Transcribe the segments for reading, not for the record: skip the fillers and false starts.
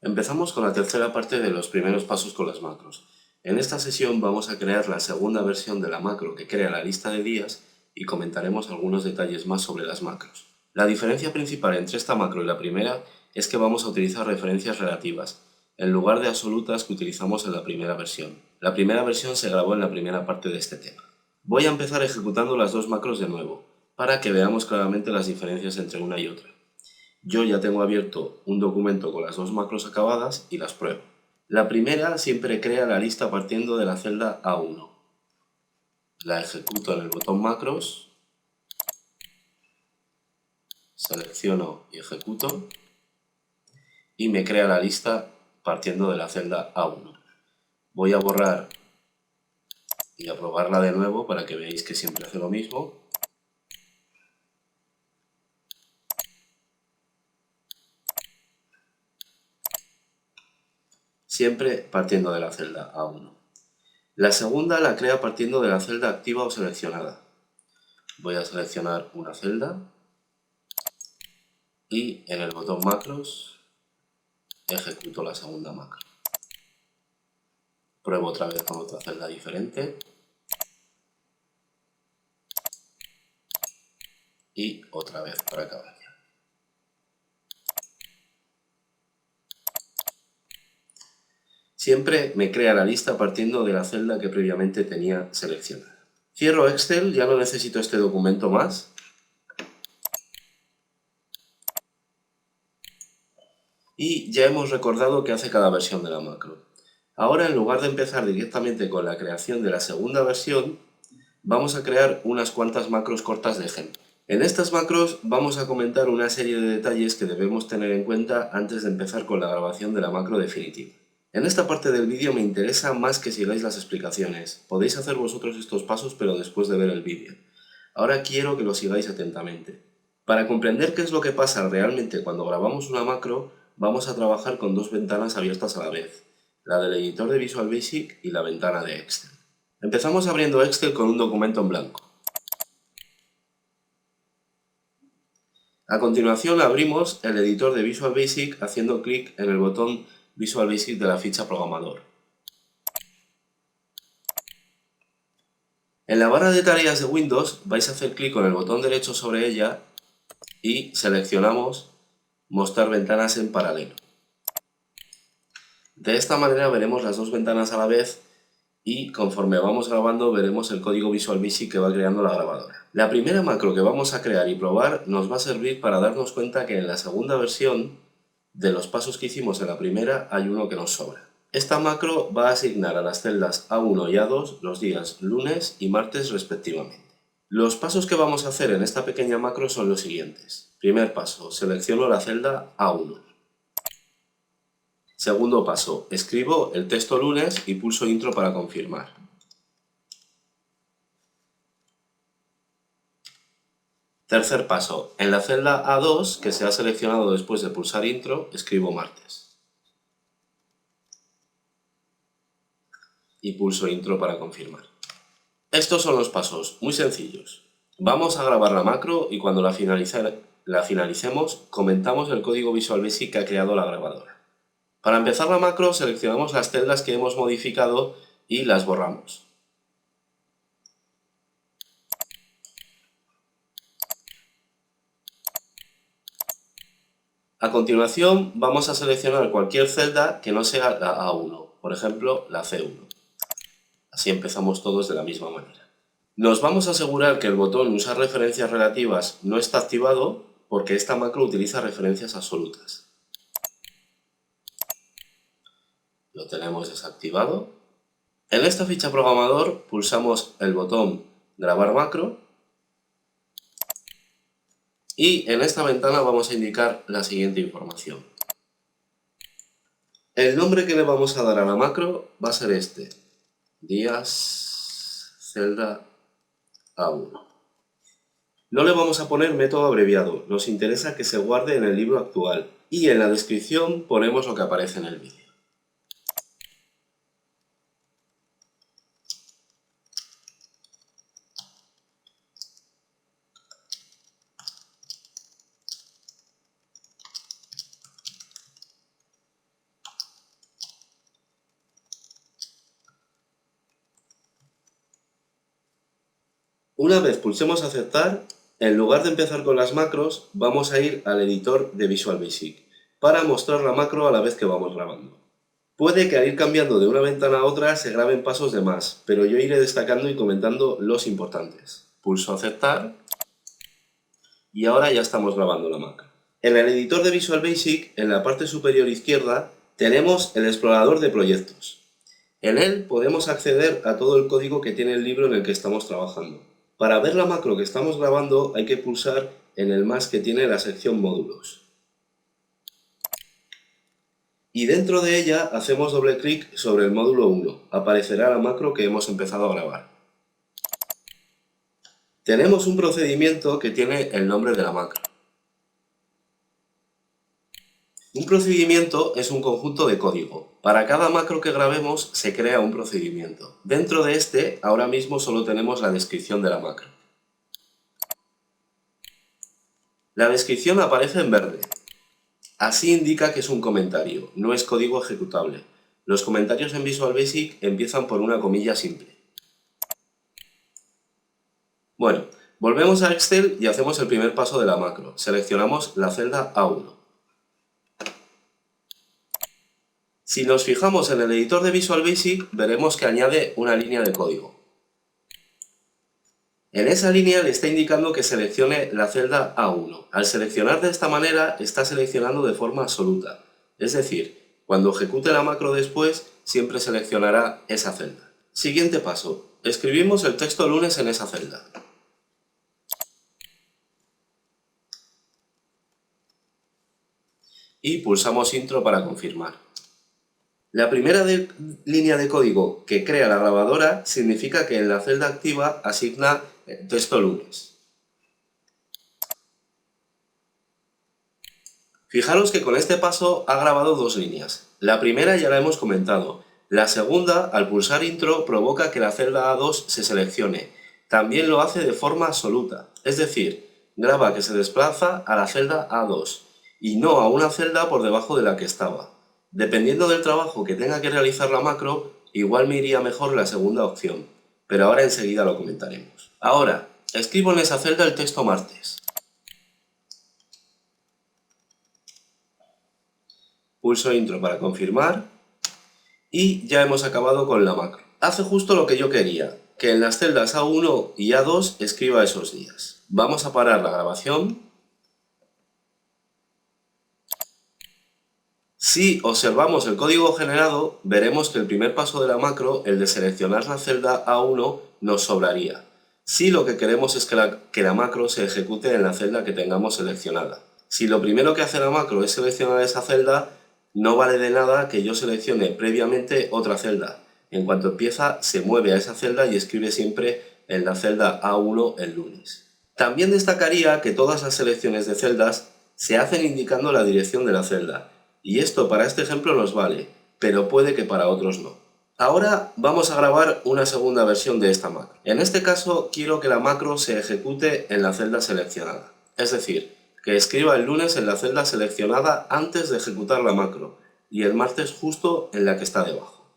Empezamos con la tercera parte de los primeros pasos con las macros. En esta sesión vamos a crear la segunda versión de la macro que crea la lista de días y comentaremos algunos detalles más sobre las macros. La diferencia principal entre esta macro y la primera es que vamos a utilizar referencias relativas, en lugar de absolutas que utilizamos en la primera versión. La primera versión se grabó en la primera parte de este tema. Voy a empezar ejecutando las dos macros de nuevo, para que veamos claramente las diferencias entre una y otra. Yo ya tengo abierto un documento con las dos macros acabadas y las pruebo. La primera siempre crea la lista partiendo de la celda A1. La ejecuto en el botón macros, selecciono y ejecuto, y me crea la lista partiendo de la celda A1. Voy a borrar y a probarla de nuevo para que veáis que siempre hace lo mismo. Siempre partiendo de la celda A1. La segunda la crea partiendo de la celda activa o seleccionada. Voy a seleccionar una celda y en el botón macros ejecuto la segunda macro. Pruebo otra vez con otra celda diferente y otra vez para acabar. Siempre me crea la lista partiendo de la celda que previamente tenía seleccionada. Cierro Excel, ya no necesito este documento más. Y ya hemos recordado qué hace cada versión de la macro. Ahora, en lugar de empezar directamente con la creación de la segunda versión, vamos a crear unas cuantas macros cortas de ejemplo. En estas macros vamos a comentar una serie de detalles que debemos tener en cuenta antes de empezar con la grabación de la macro definitiva. En esta parte del vídeo me interesa más que sigáis las explicaciones. Podéis hacer vosotros estos pasos pero después de ver el vídeo. Ahora quiero que lo sigáis atentamente. Para comprender qué es lo que pasa realmente cuando grabamos una macro, vamos a trabajar con dos ventanas abiertas a la vez, la del editor de Visual Basic y la ventana de Excel. Empezamos abriendo Excel con un documento en blanco. A continuación abrimos el editor de Visual Basic haciendo clic en el botón Visual Basic de la ficha programador. En la barra de tareas de Windows vais a hacer clic con el botón derecho sobre ella y seleccionamos Mostrar ventanas en paralelo. De esta manera veremos las dos ventanas a la vez y conforme vamos grabando veremos el código Visual Basic que va creando la grabadora. La primera macro que vamos a crear y probar nos va a servir para darnos cuenta que en la segunda versión de los pasos que hicimos en la primera hay uno que nos sobra. Esta macro va a asignar a las celdas A1 y A2 los días lunes y martes respectivamente. Los pasos que vamos a hacer en esta pequeña macro son los siguientes. Primer paso, selecciono la celda A1. Segundo paso, escribo el texto lunes y pulso intro para confirmar. Tercer paso, en la celda A2, que se ha seleccionado después de pulsar intro, escribo martes. Y pulso intro para confirmar. Estos son los pasos, muy sencillos. Vamos a grabar la macro y cuando la finalicemos, comentamos el código Visual Basic que ha creado la grabadora. Para empezar la macro, seleccionamos las celdas que hemos modificado y las borramos. A continuación, vamos a seleccionar cualquier celda que no sea la A1, por ejemplo, la C1. Así empezamos todos de la misma manera. Nos vamos a asegurar que el botón Usar referencias relativas no está activado porque esta macro utiliza referencias absolutas. Lo tenemos desactivado. En esta ficha programador pulsamos el botón Grabar macro y en esta ventana vamos a indicar la siguiente información. El nombre que le vamos a dar a la macro va a ser este, días celda A1. No le vamos a poner método abreviado, nos interesa que se guarde en el libro actual y en la descripción ponemos lo que aparece en el vídeo. Una vez pulsemos aceptar, en lugar de empezar con las macros, vamos a ir al editor de Visual Basic para mostrar la macro a la vez que vamos grabando. Puede que al ir cambiando de una ventana a otra se graben pasos de más, pero yo iré destacando y comentando los importantes. Pulso aceptar y ahora ya estamos grabando la macro. En el editor de Visual Basic, en la parte superior izquierda, tenemos el explorador de proyectos. En él podemos acceder a todo el código que tiene el libro en el que estamos trabajando. Para ver la macro que estamos grabando hay que pulsar en el más que tiene la sección módulos. Y dentro de ella hacemos doble clic sobre el módulo 1. Aparecerá la macro que hemos empezado a grabar. Tenemos un procedimiento que tiene el nombre de la macro. Un procedimiento es un conjunto de código. Para cada macro que grabemos se crea un procedimiento. Dentro de este, ahora mismo solo tenemos la descripción de la macro. La descripción aparece en verde. Así indica que es un comentario, no es código ejecutable. Los comentarios en Visual Basic empiezan por una comilla simple. Bueno, volvemos a Excel y hacemos el primer paso de la macro. Seleccionamos la celda A1. Si nos fijamos en el editor de Visual Basic, veremos que añade una línea de código. En esa línea le está indicando que seleccione la celda A1. Al seleccionar de esta manera, está seleccionando de forma absoluta. Es decir, cuando ejecute la macro después, siempre seleccionará esa celda. Siguiente paso. Escribimos el texto lunes en esa celda. Y pulsamos Intro para confirmar. La primera línea de código que crea la grabadora significa que en la celda activa asigna texto lunes. Fijaros que con este paso ha grabado dos líneas. La primera ya la hemos comentado. La segunda, al pulsar Intro, provoca que la celda A2 se seleccione. También lo hace de forma absoluta, es decir, graba que se desplaza a la celda A2 y no a una celda por debajo de la que estaba. Dependiendo del trabajo que tenga que realizar la macro, igual me iría mejor la segunda opción, pero ahora enseguida lo comentaremos. Ahora, escribo en esa celda el texto martes. Pulso Intro para confirmar y ya hemos acabado con la macro. Hace justo lo que yo quería, que en las celdas A1 y A2 escriba esos días. Vamos a parar la grabación. Si observamos el código generado, veremos que el primer paso de la macro, el de seleccionar la celda A1, nos sobraría. Si lo que queremos es que la macro se ejecute en la celda que tengamos seleccionada. Si lo primero que hace la macro es seleccionar esa celda, no vale de nada que yo seleccione previamente otra celda. En cuanto empieza, se mueve a esa celda y escribe siempre en la celda A1 el lunes. También destacaría que todas las selecciones de celdas se hacen indicando la dirección de la celda. Y esto para este ejemplo nos vale, pero puede que para otros no. Ahora vamos a grabar una segunda versión de esta macro. En este caso quiero que la macro se ejecute en la celda seleccionada. Es decir, que escriba el lunes en la celda seleccionada antes de ejecutar la macro y el martes justo en la que está debajo.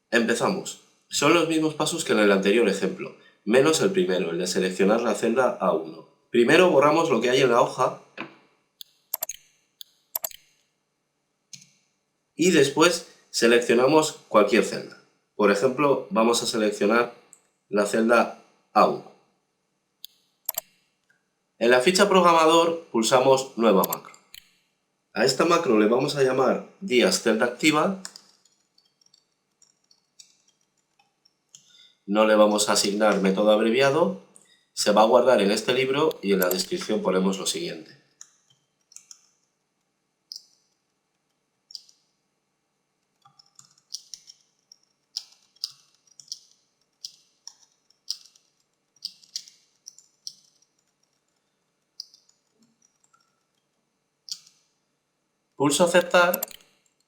Empezamos. Son los mismos pasos que en el anterior ejemplo, menos el primero, el de seleccionar la celda A1. Primero borramos lo que hay en la hoja y después seleccionamos cualquier celda. Por ejemplo, vamos a seleccionar la celda A1. En la ficha programador pulsamos Nueva macro. A esta macro le vamos a llamar días celda activa. No le vamos a asignar método abreviado. Se va a guardar en este libro y en la descripción ponemos lo siguiente. Pulso aceptar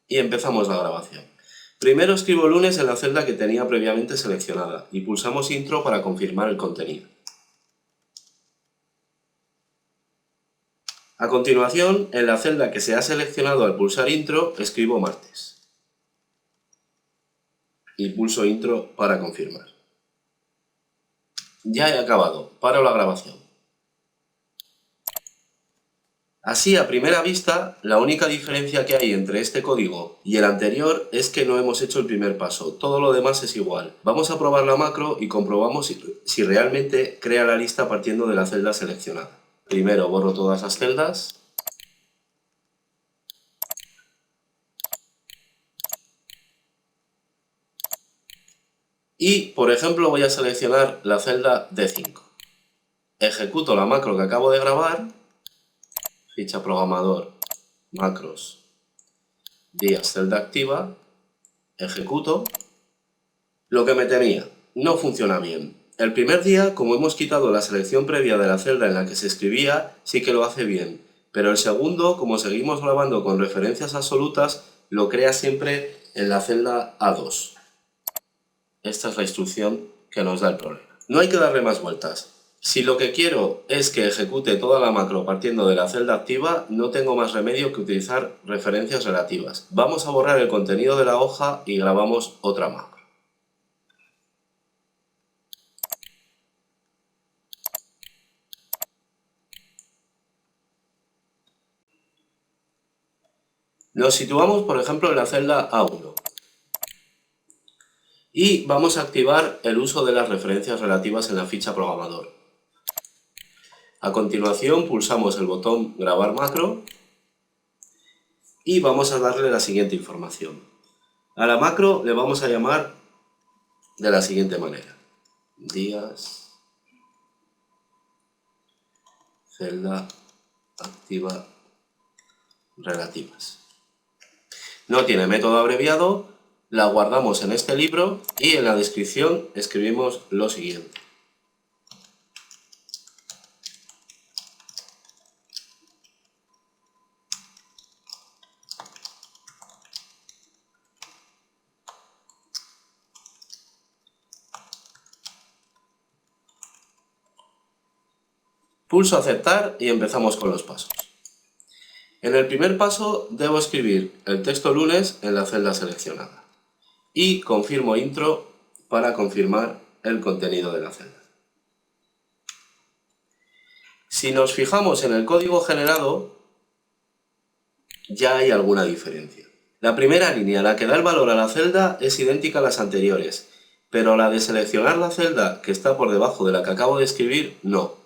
y empezamos la grabación. Primero escribo lunes en la celda que tenía previamente seleccionada y pulsamos Intro para confirmar el contenido. A continuación, en la celda que se ha seleccionado al pulsar Intro, escribo martes. Y pulso Intro para confirmar. Ya he acabado. Paro la grabación. Así, a primera vista, la única diferencia que hay entre este código y el anterior es que no hemos hecho el primer paso. Todo lo demás es igual. Vamos a probar la macro y comprobamos si realmente crea la lista partiendo de la celda seleccionada. Primero borro todas las celdas. Y, por ejemplo, voy a seleccionar la celda D5. Ejecuto la macro que acabo de grabar. Ficha programador, macros, días, celda activa. Ejecuto. Lo que me temía, no funciona bien. El primer día, como hemos quitado la selección previa de la celda en la que se escribía, sí que lo hace bien. Pero el segundo, como seguimos grabando con referencias absolutas, lo crea siempre en la celda A2. Esta es la instrucción que nos da el problema. No hay que darle más vueltas. Si lo que quiero es que ejecute toda la macro partiendo de la celda activa, no tengo más remedio que utilizar referencias relativas. Vamos a borrar el contenido de la hoja y grabamos otra macro. Nos situamos, por ejemplo, en la celda A1 y vamos a activar el uso de las referencias relativas en la ficha programador. A continuación pulsamos el botón Grabar macro y vamos a darle la siguiente información. A la macro le vamos a llamar de la siguiente manera: días, celda activa, relativas. No tiene método abreviado, la guardamos en este libro y en la descripción escribimos lo siguiente. Pulso aceptar y empezamos con los pasos. En el primer paso debo escribir el texto lunes en la celda seleccionada y confirmo intro para confirmar el contenido de la celda. Si nos fijamos en el código generado, ya hay alguna diferencia. La primera línea, la que da el valor a la celda, es idéntica a las anteriores, pero la de seleccionar la celda que está por debajo de la que acabo de escribir, no.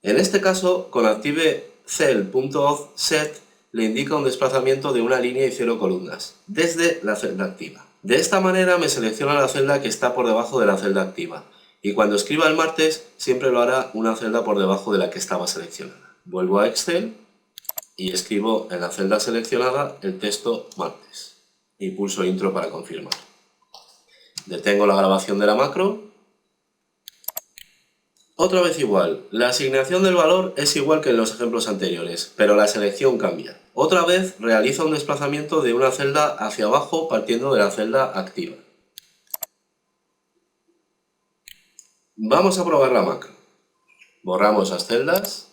En este caso, con Active Cell.offset le indica un desplazamiento de una línea y 0 columnas, desde la celda activa. De esta manera me selecciona la celda que está por debajo de la celda activa, y cuando escriba el martes siempre lo hará una celda por debajo de la que estaba seleccionada. Vuelvo a Excel y escribo en la celda seleccionada el texto martes, y pulso intro para confirmar. Detengo la grabación de la macro. Otra vez igual, la asignación del valor es igual que en los ejemplos anteriores, pero la selección cambia. Otra vez realiza un desplazamiento de una celda hacia abajo partiendo de la celda activa. Vamos a probar la macro. Borramos las celdas.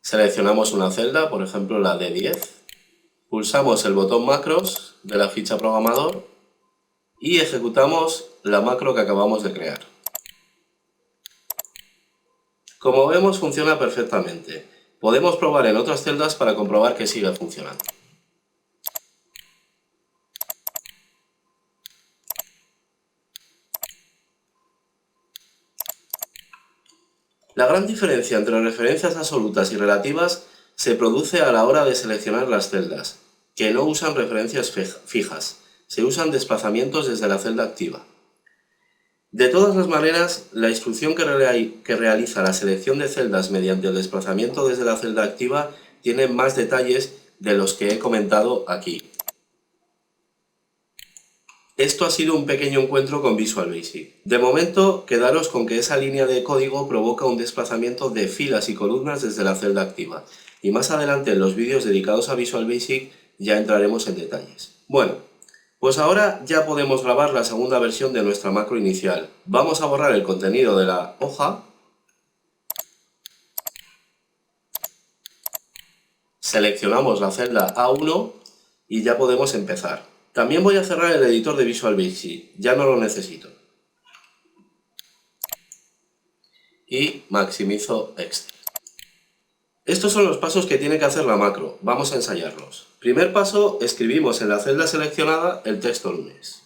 Seleccionamos una celda, por ejemplo la D10. Pulsamos el botón macros de la ficha programador y ejecutamos la macro que acabamos de crear. Como vemos, funciona perfectamente. Podemos probar en otras celdas para comprobar que sigue funcionando. La gran diferencia entre referencias absolutas y relativas se produce a la hora de seleccionar las celdas, que no usan referencias fijas, se usan desplazamientos desde la celda activa. De todas las maneras, la instrucción que realiza la selección de celdas mediante el desplazamiento desde la celda activa tiene más detalles de los que he comentado aquí. Esto ha sido un pequeño encuentro con Visual Basic. De momento, quedaros con que esa línea de código provoca un desplazamiento de filas y columnas desde la celda activa. Y más adelante en los vídeos dedicados a Visual Basic ya entraremos en detalles. Bueno, pues ahora ya podemos grabar la segunda versión de nuestra macro inicial. Vamos a borrar el contenido de la hoja. Seleccionamos la celda A1 y ya podemos empezar. También voy a cerrar el editor de Visual Basic, ya no lo necesito. Y maximizo Excel. Estos son los pasos que tiene que hacer la macro. Vamos a ensayarlos. Primer paso, escribimos en la celda seleccionada el texto lunes.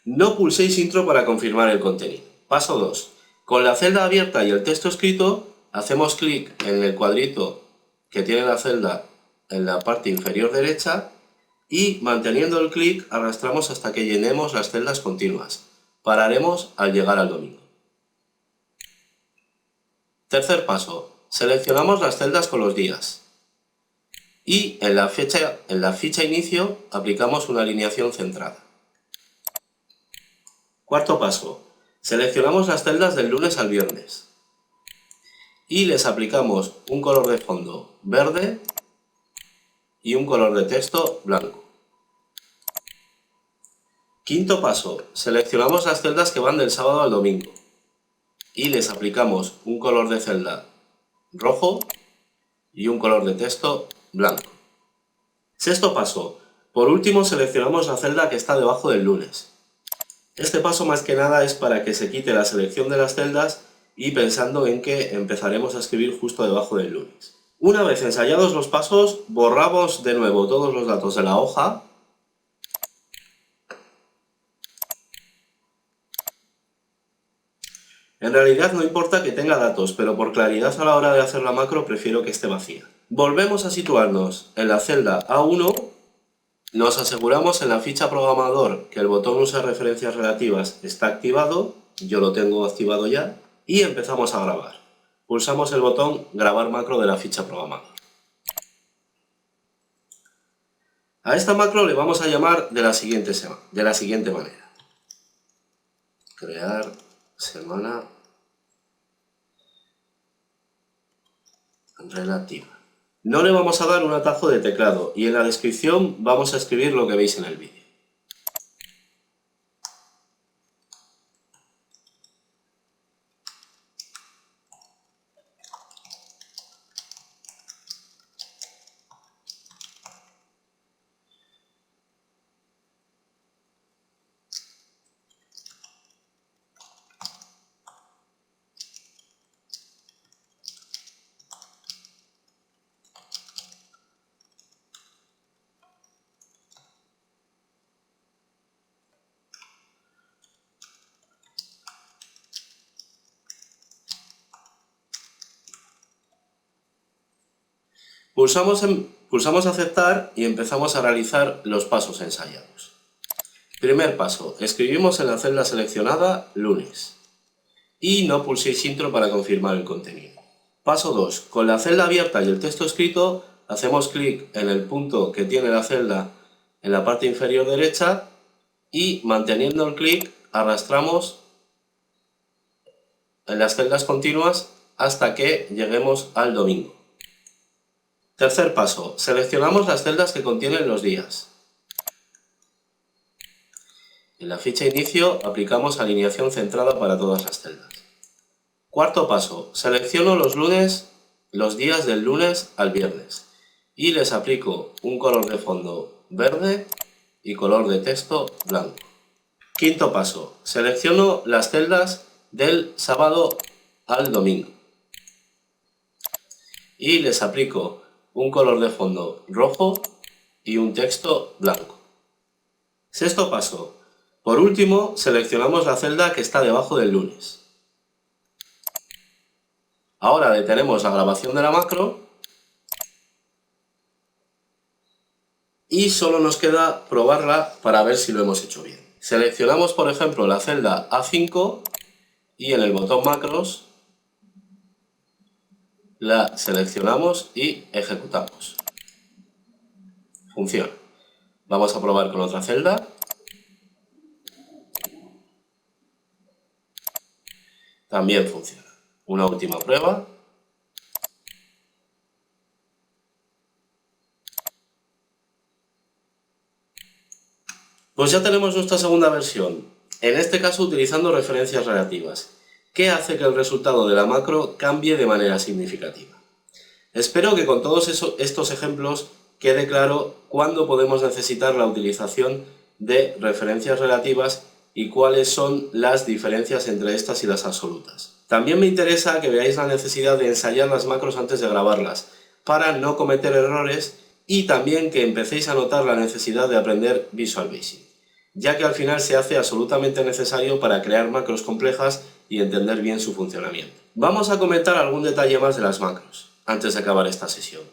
No pulséis intro para confirmar el contenido. Paso 2. Con la celda abierta y el texto escrito, hacemos clic en el cuadrito que tiene la celda en la parte inferior derecha y manteniendo el clic arrastramos hasta que llenemos las celdas continuas. Pararemos al llegar al domingo. Tercer paso. Seleccionamos las celdas con los días. Y en la ficha inicio aplicamos una alineación centrada. Cuarto paso. Seleccionamos las celdas del lunes al viernes. Y les aplicamos un color de fondo verde y un color de texto blanco. Quinto paso. Seleccionamos las celdas que van del sábado al domingo. Y les aplicamos un color de celda rojo y un color de texto blanco. Sexto paso. Por último seleccionamos la celda que está debajo del lunes. Este paso más que nada es para que se quite la selección de las celdas y pensando en que empezaremos a escribir justo debajo del lunes. Una vez ensayados los pasos, borramos de nuevo todos los datos de la hoja. En realidad no importa que tenga datos, pero por claridad a la hora de hacer la macro prefiero que esté vacía. Volvemos a situarnos en la celda A1, nos aseguramos en la ficha programador que el botón Usa referencias relativas está activado, yo lo tengo activado ya, y empezamos a grabar. Pulsamos el botón Grabar macro de la ficha programador. A esta macro le vamos a llamar de la siguiente manera. Crear semana relativa. No le vamos a dar un atajo de teclado y en la descripción vamos a escribir lo que veis en el vídeo. Pulsamos aceptar y empezamos a realizar los pasos ensayados. Primer paso, escribimos en la celda seleccionada lunes y no pulséis intro para confirmar el contenido. Paso 2, con la celda abierta y el texto escrito hacemos clic en el punto que tiene la celda en la parte inferior derecha y manteniendo el clic arrastramos en las celdas continuas hasta que lleguemos al domingo. Tercer paso, seleccionamos las celdas que contienen los días. En la ficha inicio aplicamos alineación centrada para todas las celdas. Cuarto paso, selecciono los días del lunes al viernes y les aplico un color de fondo verde y color de texto blanco. Quinto paso, selecciono las celdas del sábado al domingo y les aplico un color de fondo rojo y un texto blanco. Sexto paso. Por último, seleccionamos la celda que está debajo del lunes. Ahora detenemos la grabación de la macro y solo nos queda probarla para ver si lo hemos hecho bien. Seleccionamos, por ejemplo, la celda A5 y en el botón macros la seleccionamos y ejecutamos. Funciona. Vamos a probar con otra celda. También funciona. Una última prueba. Pues ya tenemos nuestra segunda versión, en este caso utilizando referencias relativas, que hace que el resultado de la macro cambie de manera significativa. Espero que con todos estos ejemplos quede claro cuándo podemos necesitar la utilización de referencias relativas y cuáles son las diferencias entre estas y las absolutas. También me interesa que veáis la necesidad de ensayar las macros antes de grabarlas, para no cometer errores, y también que empecéis a notar la necesidad de aprender Visual Basic, ya que al final se hace absolutamente necesario para crear macros complejas y entender bien su funcionamiento. Vamos a comentar algún detalle más de las macros, antes de acabar esta sesión.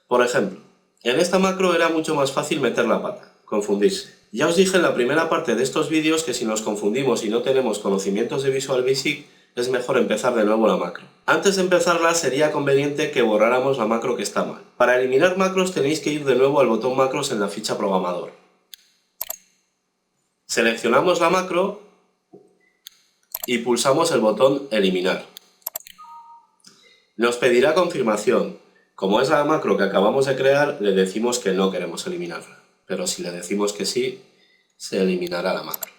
Por ejemplo, en esta macro era mucho más fácil meter la pata, confundirse. Ya os dije en la primera parte de estos vídeos que si nos confundimos y no tenemos conocimientos de Visual Basic, es mejor empezar de nuevo la macro. Antes de empezarla sería conveniente que borráramos la macro que está mal. Para eliminar macros tenéis que ir de nuevo al botón macros en la ficha programador. Seleccionamos la macro y pulsamos el botón eliminar. Nos pedirá confirmación. Como es la macro que acabamos de crear, le decimos que no queremos eliminarla. Pero si le decimos que sí, se eliminará la macro.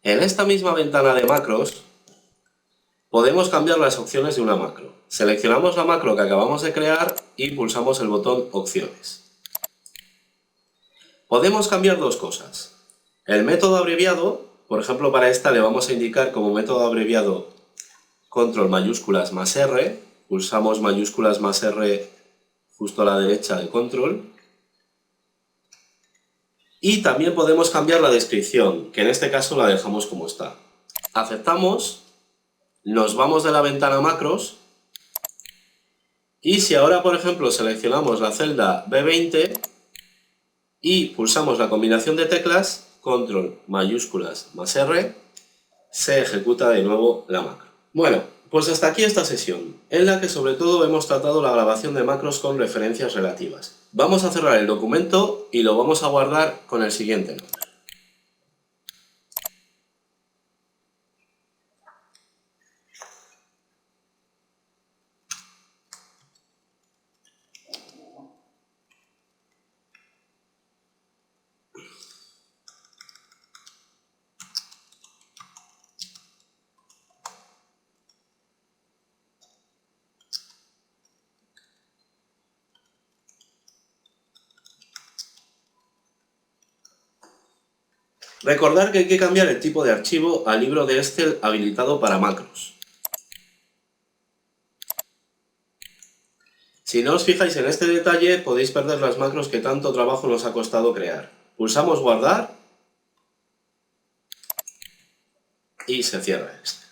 En esta misma ventana de macros, podemos cambiar las opciones de una macro. Seleccionamos la macro que acabamos de crear y pulsamos el botón opciones. Podemos cambiar dos cosas. El método abreviado, por ejemplo para esta le vamos a indicar como método abreviado control mayúsculas más R, pulsamos mayúsculas más R justo a la derecha de control. Y también podemos cambiar la descripción, que en este caso la dejamos como está. Aceptamos, nos vamos de la ventana macros, y si ahora por ejemplo seleccionamos la celda B20 y pulsamos la combinación de teclas, control mayúsculas más R, se ejecuta de nuevo la macro. Bueno, pues hasta aquí esta sesión, en la que sobre todo hemos tratado la grabación de macros con referencias relativas. Vamos a cerrar el documento y lo vamos a guardar con el siguiente nombre. Recordad que hay que cambiar el tipo de archivo al libro de Excel habilitado para macros. Si no os fijáis en este detalle, podéis perder las macros que tanto trabajo nos ha costado crear. Pulsamos guardar y se cierra Excel.